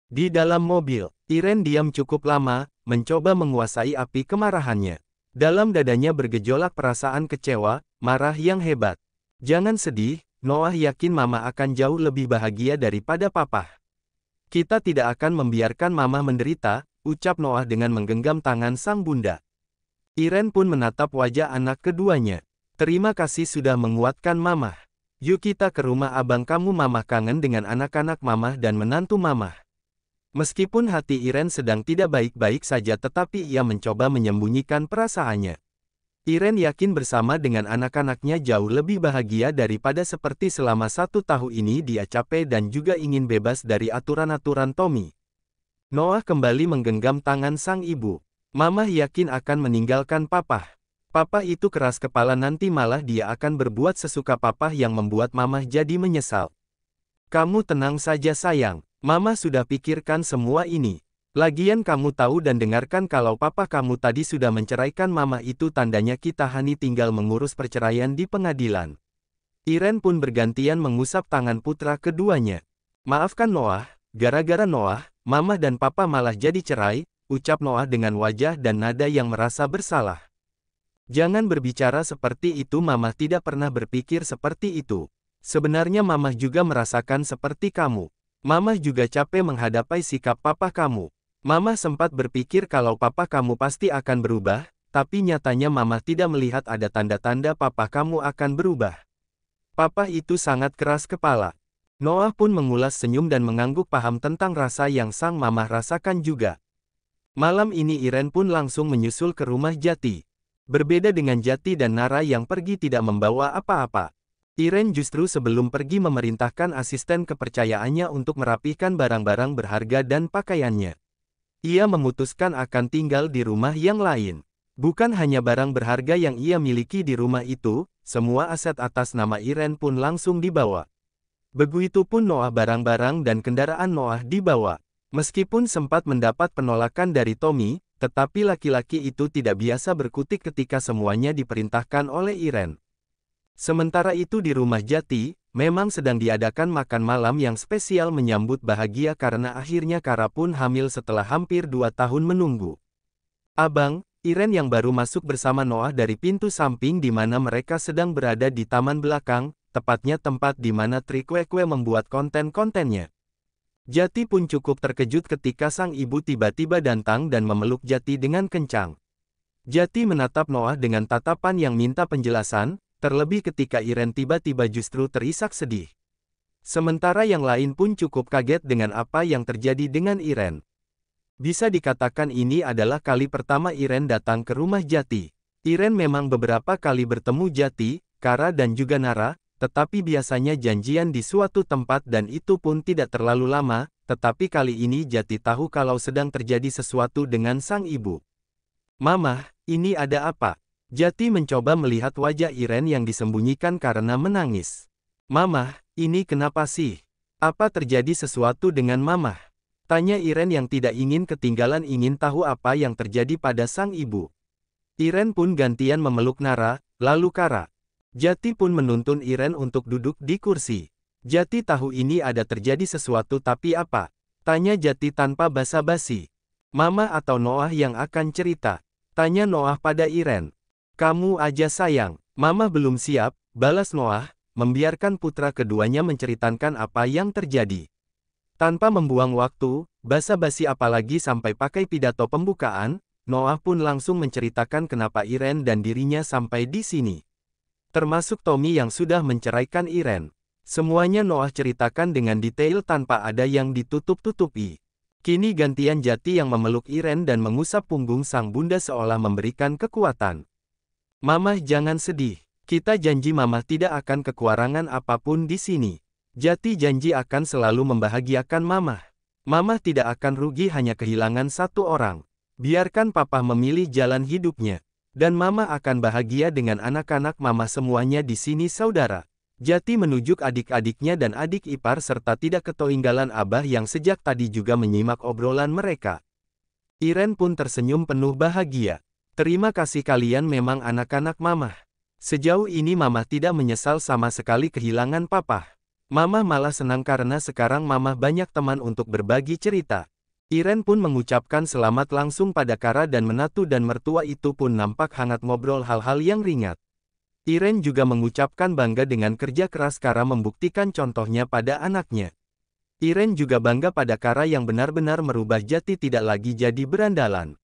Di dalam mobil, Iren diam cukup lama, mencoba menguasai api kemarahannya. Dalam dadanya bergejolak perasaan kecewa, marah yang hebat. Jangan sedih, Noah yakin Mama akan jauh lebih bahagia daripada Papa. Kita tidak akan membiarkan Mama menderita, ucap Noah dengan menggenggam tangan sang bunda. Iren pun menatap wajah anak keduanya. Terima kasih sudah menguatkan Mama. Yuk kita ke rumah abang kamu. Mama kangen dengan anak-anak Mama dan menantu Mama. Meskipun hati Iren sedang tidak baik-baik saja tetapi ia mencoba menyembunyikan perasaannya. Iren yakin bersama dengan anak-anaknya jauh lebih bahagia daripada seperti selama 1 tahun ini dia capek dan juga ingin bebas dari aturan-aturan Tommy. Noah kembali menggenggam tangan sang ibu. Mama yakin akan meninggalkan Papa. Papa itu keras kepala nanti malah dia akan berbuat sesuka Papa yang membuat Mama jadi menyesal. Kamu tenang saja sayang. Mama sudah pikirkan semua ini. Lagian kamu tahu dan dengarkan kalau Papa kamu tadi sudah menceraikan Mama itu tandanya kita hanya tinggal mengurus perceraian di pengadilan. Iren pun bergantian mengusap tangan putra keduanya. Maafkan Noah, gara-gara Noah, Mama dan Papa malah jadi cerai, ucap Noah dengan wajah dan nada yang merasa bersalah. Jangan berbicara seperti itu. Mama tidak pernah berpikir seperti itu. Sebenarnya Mama juga merasakan seperti kamu. Mama juga capek menghadapi sikap Papa kamu. Mama sempat berpikir kalau Papa kamu pasti akan berubah, tapi nyatanya Mama tidak melihat ada tanda-tanda Papa kamu akan berubah. Papa itu sangat keras kepala. Noah pun mengulas senyum dan mengangguk paham tentang rasa yang sang Mama rasakan juga. Malam ini Iren pun langsung menyusul ke rumah Jati. Berbeda dengan Jati dan Nara yang pergi tidak membawa apa-apa. Iren justru sebelum pergi memerintahkan asisten kepercayaannya untuk merapihkan barang-barang berharga dan pakaiannya. Ia memutuskan akan tinggal di rumah yang lain. Bukan hanya barang berharga yang ia miliki di rumah itu, semua aset atas nama Iren pun langsung dibawa. Begitupun Noah, barang-barang dan kendaraan Noah dibawa. Meskipun sempat mendapat penolakan dari Tommy, tetapi laki-laki itu tidak biasa berkutik ketika semuanya diperintahkan oleh Iren. Sementara itu di rumah Jati, memang sedang diadakan makan malam yang spesial menyambut bahagia karena akhirnya Kara pun hamil setelah hampir 2 tahun menunggu. Abang, Iren yang baru masuk bersama Noah dari pintu samping di mana mereka sedang berada di taman belakang, tepatnya tempat di mana Trikwekwe membuat konten-kontennya. Jati pun cukup terkejut ketika sang ibu tiba-tiba datang dan memeluk Jati dengan kencang. Jati menatap Noah dengan tatapan yang minta penjelasan, terlebih ketika Iren tiba-tiba justru terisak sedih. Sementara yang lain pun cukup kaget dengan apa yang terjadi dengan Iren. Bisa dikatakan ini adalah kali pertama Iren datang ke rumah Jati. Iren memang beberapa kali bertemu Jati, Kara dan juga Nara, tetapi biasanya janjian di suatu tempat dan itu pun tidak terlalu lama, tetapi kali ini Jati tahu kalau sedang terjadi sesuatu dengan sang ibu. Mama, ini ada apa? Jati mencoba melihat wajah Iren yang disembunyikan karena menangis. Mama, ini kenapa sih? Apa terjadi sesuatu dengan Mama? Tanya Iren yang tidak ingin ketinggalan ingin tahu apa yang terjadi pada sang ibu. Iren pun gantian memeluk Nara, lalu Kara. Jati pun menuntun Iren untuk duduk di kursi. Jati tahu ini ada terjadi sesuatu tapi apa? Tanya Jati tanpa basa-basi. Mama atau Noah yang akan cerita? Tanya Noah pada Iren. Kamu aja sayang, Mama belum siap, balas Noah, membiarkan putra keduanya menceritakan apa yang terjadi. Tanpa membuang waktu, basa-basi apalagi sampai pakai pidato pembukaan, Noah pun langsung menceritakan kenapa Iren dan dirinya sampai di sini. Termasuk Tommy yang sudah menceraikan Iren. Semuanya Noah ceritakan dengan detail tanpa ada yang ditutup-tutupi. Kini gantian Jati yang memeluk Iren dan mengusap punggung sang bunda seolah memberikan kekuatan. Mama jangan sedih, kita janji Mama tidak akan kekurangan apapun di sini. Jati janji akan selalu membahagiakan Mama. Mama tidak akan rugi hanya kehilangan satu orang. Biarkan Papa memilih jalan hidupnya. Dan Mama akan bahagia dengan anak-anak Mama semuanya di sini saudara. Jati menunjuk adik-adiknya dan adik ipar serta tidak ketinggalan Abah yang sejak tadi juga menyimak obrolan mereka. Iren pun tersenyum penuh bahagia. Terima kasih kalian memang anak-anak Mama. Sejauh ini Mama tidak menyesal sama sekali kehilangan Papa. Mamah malah senang karena sekarang Mamah banyak teman untuk berbagi cerita. Iren pun mengucapkan selamat langsung pada Kara dan menantu dan mertua itu pun nampak hangat ngobrol hal-hal yang ringan. Iren juga mengucapkan bangga dengan kerja keras Kara membuktikan contohnya pada anaknya. Iren juga bangga pada Kara yang benar-benar merubah Jati tidak lagi jadi berandalan.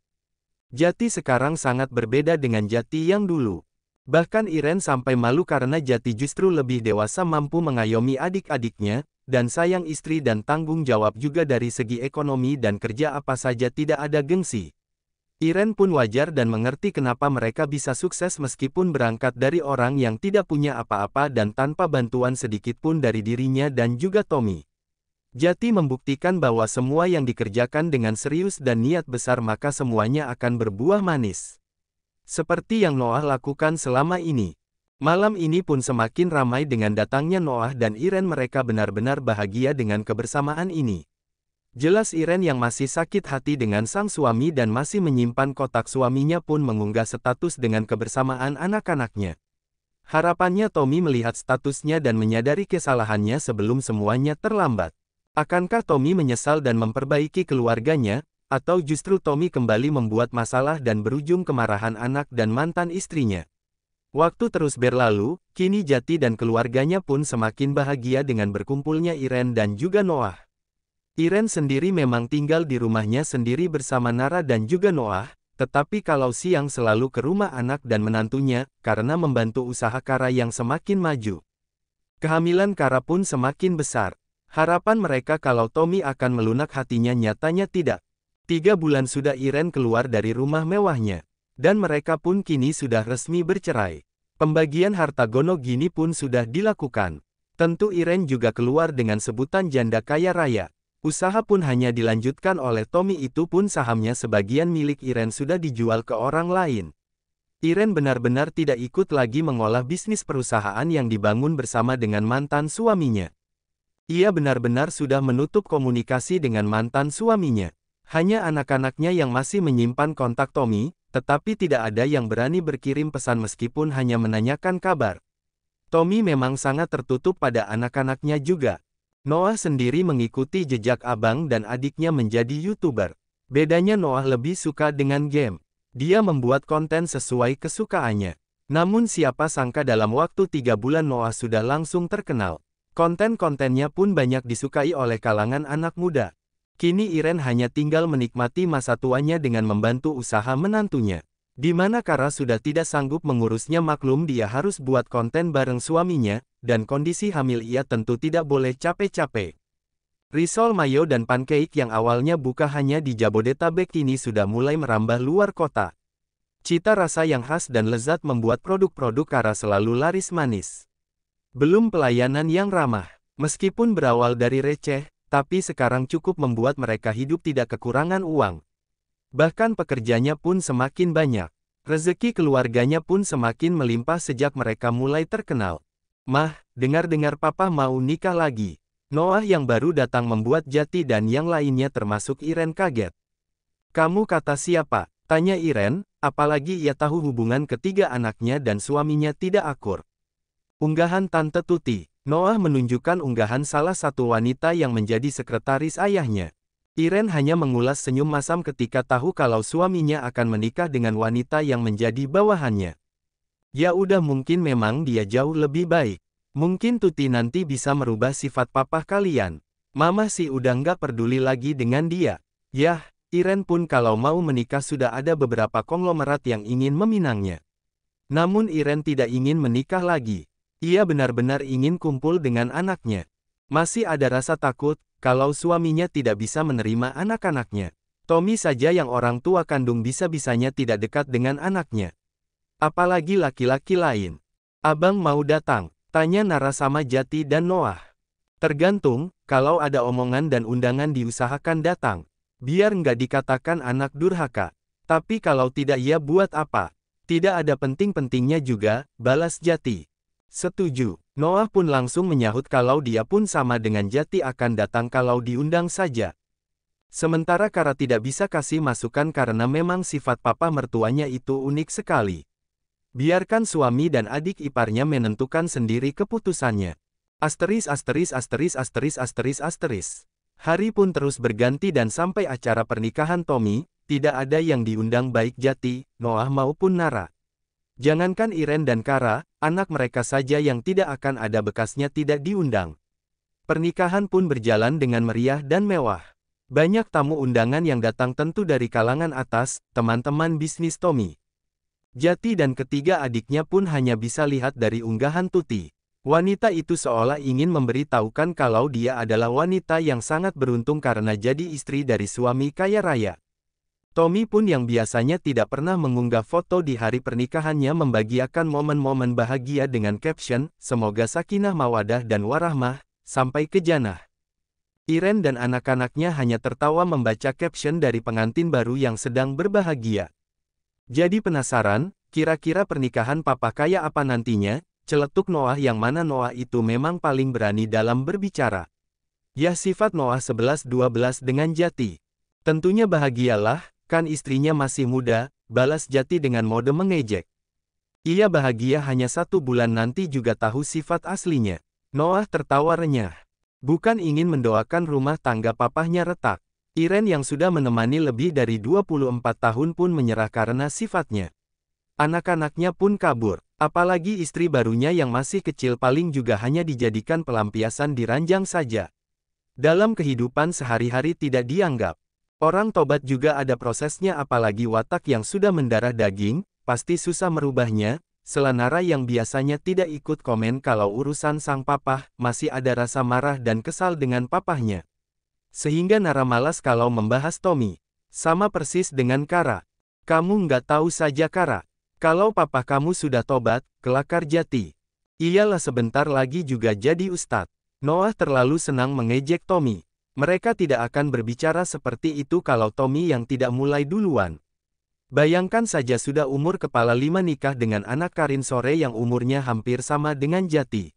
Jati sekarang sangat berbeda dengan Jati yang dulu. Bahkan Iren sampai malu karena Jati justru lebih dewasa mampu mengayomi adik-adiknya, dan sayang istri dan tanggung jawab juga dari segi ekonomi dan kerja apa saja tidak ada gengsi. Iren pun wajar dan mengerti kenapa mereka bisa sukses meskipun berangkat dari orang yang tidak punya apa-apa dan tanpa bantuan sedikit pun dari dirinya dan juga Tommy. Jati membuktikan bahwa semua yang dikerjakan dengan serius dan niat besar maka semuanya akan berbuah manis. Seperti yang Noah lakukan selama ini. Malam ini pun semakin ramai dengan datangnya Noah dan Iren mereka benar-benar bahagia dengan kebersamaan ini. Jelas Iren yang masih sakit hati dengan sang suami dan masih menyimpan kotak suaminya pun mengunggah status dengan kebersamaan anak-anaknya. Harapannya Tommy melihat statusnya dan menyadari kesalahannya sebelum semuanya terlambat. Akankah Tommy menyesal dan memperbaiki keluarganya, atau justru Tommy kembali membuat masalah dan berujung kemarahan anak dan mantan istrinya? Waktu terus berlalu, kini Jati dan keluarganya pun semakin bahagia dengan berkumpulnya Iren dan juga Noah. Iren sendiri memang tinggal di rumahnya sendiri bersama Nara dan juga Noah, tetapi kalau siang selalu ke rumah anak dan menantunya, karena membantu usaha Kara yang semakin maju. Kehamilan Kara pun semakin besar. Harapan mereka kalau Tommy akan melunak hatinya nyatanya tidak. 3 bulan sudah Iren keluar dari rumah mewahnya. Dan mereka pun kini sudah resmi bercerai. Pembagian harta gono gini pun sudah dilakukan. Tentu Iren juga keluar dengan sebutan janda kaya raya. Usaha pun hanya dilanjutkan oleh Tommy itu pun sahamnya sebagian milik Iren sudah dijual ke orang lain. Iren benar-benar tidak ikut lagi mengolah bisnis perusahaan yang dibangun bersama dengan mantan suaminya. Ia benar-benar sudah menutup komunikasi dengan mantan suaminya. Hanya anak-anaknya yang masih menyimpan kontak Tommy, tetapi tidak ada yang berani berkirim pesan meskipun hanya menanyakan kabar. Tommy memang sangat tertutup pada anak-anaknya juga. Noah sendiri mengikuti jejak abang dan adiknya menjadi YouTuber. Bedanya Noah lebih suka dengan game. Dia membuat konten sesuai kesukaannya. Namun siapa sangka dalam waktu 3 bulan Noah sudah langsung terkenal. Konten-kontennya pun banyak disukai oleh kalangan anak muda. Kini Iren hanya tinggal menikmati masa tuanya dengan membantu usaha menantunya. Di mana Kara sudah tidak sanggup mengurusnya maklum dia harus buat konten bareng suaminya, dan kondisi hamil ia tentu tidak boleh capek-capek. Risol mayo dan pancake yang awalnya buka hanya di Jabodetabek kini sudah mulai merambah luar kota. Cita rasa yang khas dan lezat membuat produk-produk Kara selalu laris manis. Belum pelayanan yang ramah. Meskipun berawal dari receh, tapi sekarang cukup membuat mereka hidup tidak kekurangan uang. Bahkan pekerjanya pun semakin banyak. Rezeki keluarganya pun semakin melimpah sejak mereka mulai terkenal. Mah, dengar-dengar papa mau nikah lagi. Noah yang baru datang membuat Jati dan yang lainnya termasuk Iren kaget. Kamu kata siapa? Tanya Iren, apalagi ia tahu hubungan ketiga anaknya dan suaminya tidak akur. Unggahan Tante Tuti. Noah menunjukkan unggahan salah satu wanita yang menjadi sekretaris ayahnya. Iren hanya mengulas senyum masam ketika tahu kalau suaminya akan menikah dengan wanita yang menjadi bawahannya. Ya udah mungkin memang dia jauh lebih baik. Mungkin Tuti nanti bisa merubah sifat papa kalian. Mama sih udah nggak peduli lagi dengan dia. Yah, Iren pun kalau mau menikah sudah ada beberapa konglomerat yang ingin meminangnya. Namun Iren tidak ingin menikah lagi. Ia benar-benar ingin kumpul dengan anaknya. Masih ada rasa takut, kalau suaminya tidak bisa menerima anak-anaknya. Tommy saja yang orang tua kandung bisa-bisanya tidak dekat dengan anaknya. Apalagi laki-laki lain. Abang mau datang? Tanya Nara sama Jati dan Noah. Tergantung, kalau ada omongan dan undangan diusahakan datang. Biar nggak dikatakan anak durhaka. Tapi kalau tidak ya buat apa? Tidak ada penting-pentingnya juga, balas Jati. Setuju. Noah pun langsung menyahut kalau dia pun sama dengan Jati akan datang kalau diundang saja. Sementara Kara tidak bisa kasih masukan karena memang sifat papa mertuanya itu unik sekali. Biarkan suami dan adik iparnya menentukan sendiri keputusannya. Asteris asteris asteris asteris asteris asteris. Hari pun terus berganti dan sampai acara pernikahan Tommy, tidak ada yang diundang baik Jati, Noah maupun Nara. Jangankan Iren dan Kara, anak mereka saja yang tidak akan ada bekasnya tidak diundang. Pernikahan pun berjalan dengan meriah dan mewah. Banyak tamu undangan yang datang tentu dari kalangan atas, teman-teman bisnis Tommy. Jati dan ketiga adiknya pun hanya bisa lihat dari unggahan Tuti. Wanita itu seolah ingin memberitahukan kalau dia adalah wanita yang sangat beruntung karena jadi istri dari suami kaya raya. Tommy pun yang biasanya tidak pernah mengunggah foto di hari pernikahannya membagikan momen-momen bahagia dengan caption, "Semoga sakinah mawadah dan warahmah, sampai ke jannah." Iren dan anak-anaknya hanya tertawa membaca caption dari pengantin baru yang sedang berbahagia. Jadi penasaran, kira-kira pernikahan papa kaya apa nantinya? Celetuk Noah yang mana Noah itu memang paling berani dalam berbicara. Ya sifat Noah 11-12 dengan Jati. Tentunya bahagialah, kan istrinya masih muda, balas Jati dengan mode mengejek. Ia bahagia hanya 1 bulan nanti juga tahu sifat aslinya. Noah tertawa renyah. Bukan ingin mendoakan rumah tangga papahnya retak. Iren yang sudah menemani lebih dari 24 tahun pun menyerah karena sifatnya. Anak-anaknya pun kabur. Apalagi istri barunya yang masih kecil paling juga hanya dijadikan pelampiasan di ranjang saja. Dalam kehidupan sehari-hari tidak dianggap. Orang tobat juga ada prosesnya apalagi watak yang sudah mendarah daging, pasti susah merubahnya. Nara yang biasanya tidak ikut komen kalau urusan sang papah, masih ada rasa marah dan kesal dengan papahnya. Sehingga Nara malas kalau membahas Tommy. Sama persis dengan Kara. Kamu nggak tahu saja Kara. Kalau papa kamu sudah tobat, kelakar Jati. Iyalah sebentar lagi juga jadi ustadz. Noah terlalu senang mengejek Tommy. Mereka tidak akan berbicara seperti itu kalau Tommy yang tidak mulai duluan. Bayangkan saja sudah umur kepala 5 nikah dengan anak Karin Sore yang umurnya hampir sama dengan Jati.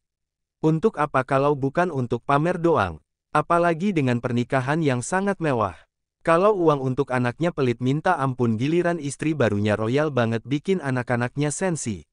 Untuk apa kalau bukan untuk pamer doang? Apalagi dengan pernikahan yang sangat mewah. Kalau uang untuk anaknya pelit minta ampun giliran istri barunya royal banget bikin anak-anaknya sensi.